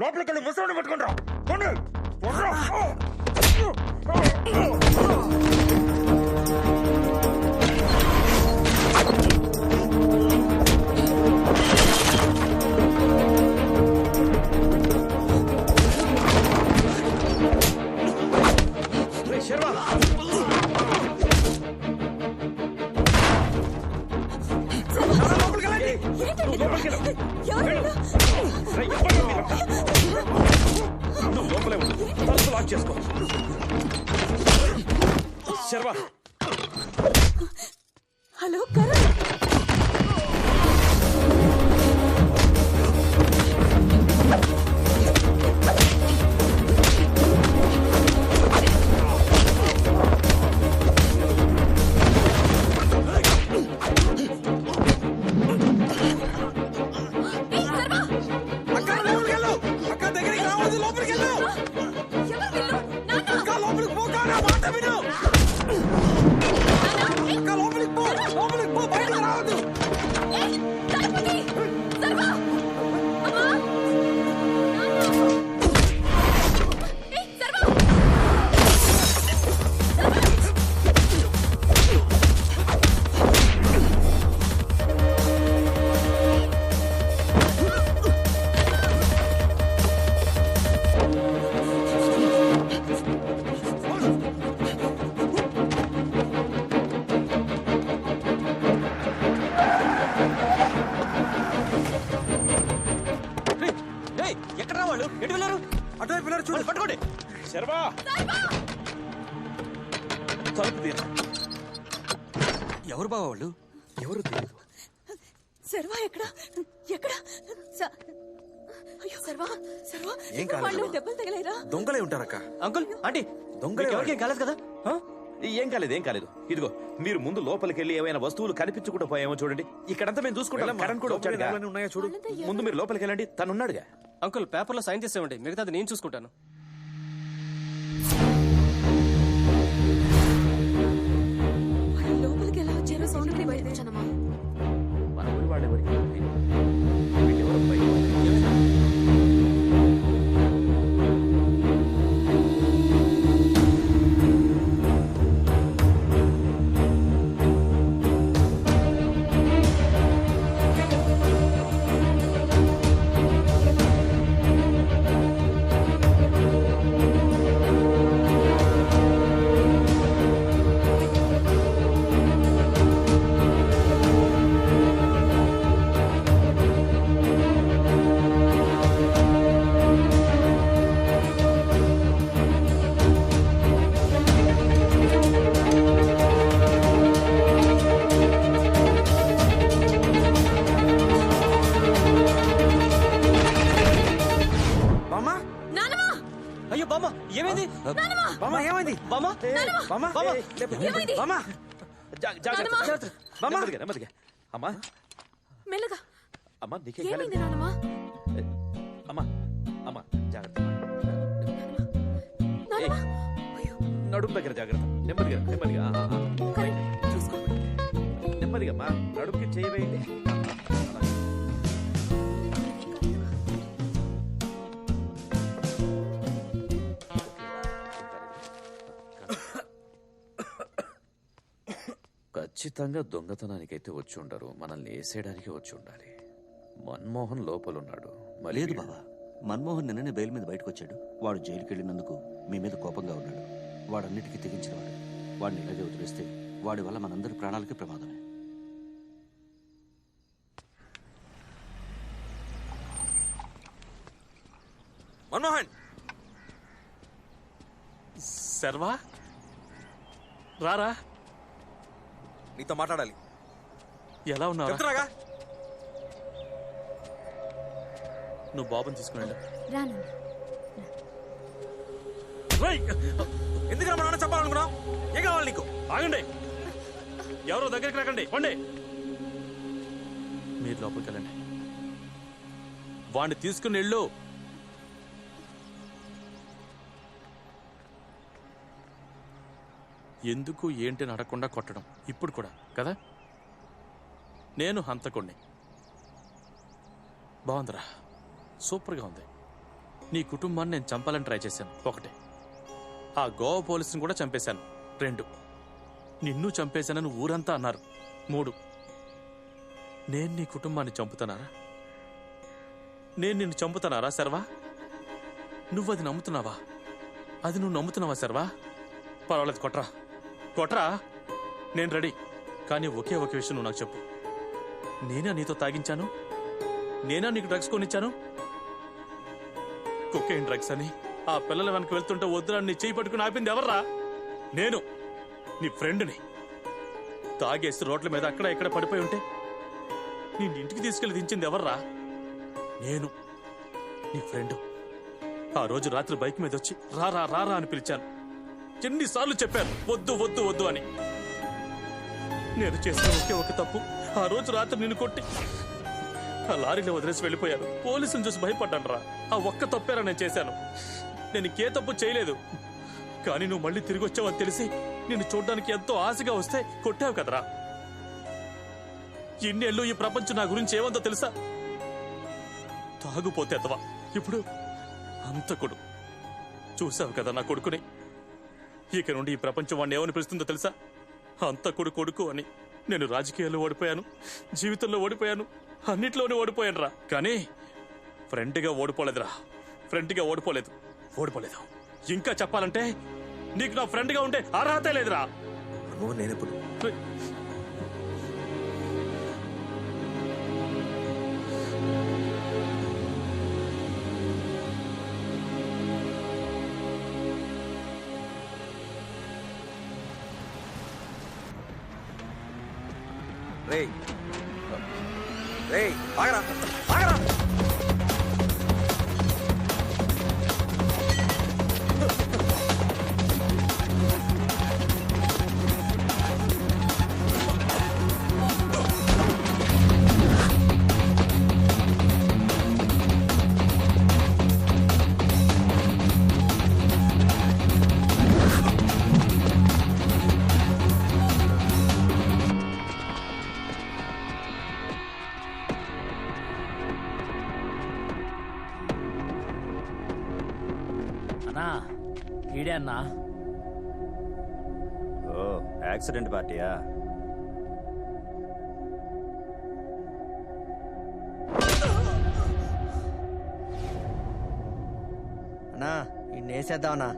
లోపలికి ముసలి పట్టుకుంటా లోపలే ఉంది తలుపు లాక్ చేసుకో శర్వా. హలో కరణ్, ఎక్కడ వాళ్ళు ఎటు వెళ్ళారు? అటువైపు వెళ్ళారు, చూడండి, పట్టుకోండి. శర్వా తలుపు తీరా. ఎవరు బావ వాళ్ళు? ఎవరు తెలియదు. సర్వా ఎక్కడ ఎక్కడ? అయ్యో సర్వా, సర్వా ఏం కాలేదు. వాళ్ళు దెబ్బలు తగలేరా? దొంగలే ఉంటారక్క. అంకుల్, ఆంటీ, దొంగలే ఎవరికేం కాలేదు కదా? ఏం కాలేదు, ఏం కాలేదు. ఇదిగో మీరు ముందు లోపలికి వెళ్ళి ఏమైనా వస్తువులు కనిపించకుండా పోయామో చూడండి. ఇక్కడంతా మేము చూసుకుంటాం. కరణ్ కూడా వచ్చాడు. ఉన్నాయా చూడు. ముందు మీరు లోపలికి వెళ్ళండి, తనున్నాడుగా. అంకుల్, పేపర్లో సైన్ చేసేవండి, మిగతాది నేను చూసుకుంటాను. లోపలికి ఎలా వచ్చారో సౌండ్ బయట తెచ్చానమ్మా. మన ఊరి వాళ్ళెవరికి వీళ్ళెవరో బయట అమ్మా మెల్లగా. అమ్మా నీకే ఏమైంది నాన్నమ్మా? అమ్మా అమ్మా జాగ్రత్త. నడుము దగ్గర జాగ్రత్త. నెమ్మదిగా నెమ్మదిగా నెమ్మదిగా అమ్మా. నడుముకి చేయవేయండి. ఖచ్చితంగా దొంగతనానికైతే వచ్చి ఉండరు, మనల్ని వేసేయడానికి వచ్చి ఉండాలి. మన్మోహన్ లోపలున్నాడు. లేదు బాబా, మన్మోహన్ నిన్ననే బెయిల్ మీద బయటకు వచ్చాడు. వాడు జైలుకి వెళ్ళినందుకు మీ మీద కోపంగా ఉన్నాడు. వాడన్నిటికీ తెగించినవాడు. వాడిని ఇలాగే వదిలేస్తే వాడి వల్ల మనందరి ప్రాణాలకి ప్రమాదమే. మన్మోహన్, శర్వా రారా, నీతో మాట్లాడాలి. ఎలా ఉన్నావు? చెప్తున్నాగా. నువ్వు బాబుని తీసుకుని ఎందుకు మా నాన్న చెప్పాలనుకున్నావు? ఏం కావాలి నీకు? ఆగండి, ఎవరో దగ్గరికి రాకండి, పండి. మీరు లోపలికి వెళ్ళండి. వాడిని తీసుకుని వెళ్ళు. ఎందుకు ఏంటి అని అడగకుండా కొట్టడం ఇప్పుడు కూడా కదా? నేను హంతకుణ్ణి. బాగుందిరా, సూపర్గా ఉంది. నీ కుటుంబాన్ని నేను చంపాలని ట్రై చేశాను, 1. ఆ గోవా పోలీసుని కూడా చంపేశాను, 2. నిన్ను చంపేశానని ఊరంతా అన్నారు, 3. నేను నీ కుటుంబాన్ని చంపుతానారా? నేను నిన్ను చంపుతానారా శర్వా? నువ్వు అది నమ్ముతున్నావా? అది నువ్వు నమ్ముతున్నావా శర్వా? పర్వాలేదు, కొట్రా కొట్రా, నేను రెడీ. కానీ ఒకే ఒక విషయం నువ్వు నాకు చెప్పు. నేనా నీతో తాగించాను? నేనా నీకు డ్రగ్స్ కొనిచ్చాను? కొకేన్ డ్రగ్స్ అని ఆ పిల్లల వెనక వెళ్తుంటే వద్దురా నీ చేయి పట్టుకుని ఆపింది ఎవర్రా? నేను, నీ ఫ్రెండ్ని. తాగేసి రోడ్ల మీద అక్కడ ఇక్కడ పడిపోయి ఉంటే నీ ఇంటికి తీసుకెళ్లి దించింది ఎవర్రా? నేను, నీ ఫ్రెండ్. ఆ రోజు రాత్రి బైక్ మీద వచ్చి రారా రారా అని పిలిచాను. ఎన్నిసార్లు చెప్పాను వద్దు వద్దు వద్దు అని. నేను చేసిన ఒకే ఒక తప్పు, ఆ రోజు రాత్రి నిన్ను కొట్టి ఆ లారీలో వదిలేసి వెళ్ళిపోయాను. పోలీసులు చూసి భయపడ్డాను రా. ఆ ఒక్క తప్పేరా నేను చేశాను. నేను ఇంకే తప్పు చేయలేదు. కానీ నువ్వు మళ్ళీ తిరిగి వచ్చావని తెలిసి నిన్ను చూడ్డానికి ఎంతో ఆశగా వస్తే కొట్టావు కదరా. ఇన్నేళ్ళు ఈ ప్రపంచం నా గురించి ఏమందో తెలుసా? తాగుపోతే అతవా, ఇప్పుడు హంతకుడు. చూసావు కదా నా కొడుకుని. ఇక నుండి ఈ ప్రపంచం వాడిని ఏమని పిలుస్తుందో తెలుసా? హంతకుడు కొడుకు అని. నేను రాజకీయాల్లో ఓడిపోయాను, జీవితంలో ఓడిపోయాను, అన్నిట్లోనే ఓడిపోయాను రా. కానీ ఫ్రెండ్గా ఓడిపోలేదురా. ఫ్రెండ్గా ఓడిపోలేదు. ఇంకా చెప్పాలంటే నీకు నా ఫ్రెండ్గా ఉండే అర్హతే లేదురా. నేనెప్పుడు ఆగరా ఆగరా. అన్నా ఈడే అన్నా. ఓ యాక్సిడెంట్ పార్టీయా? అన్నా ఇన్నేసేద్దామన్నా.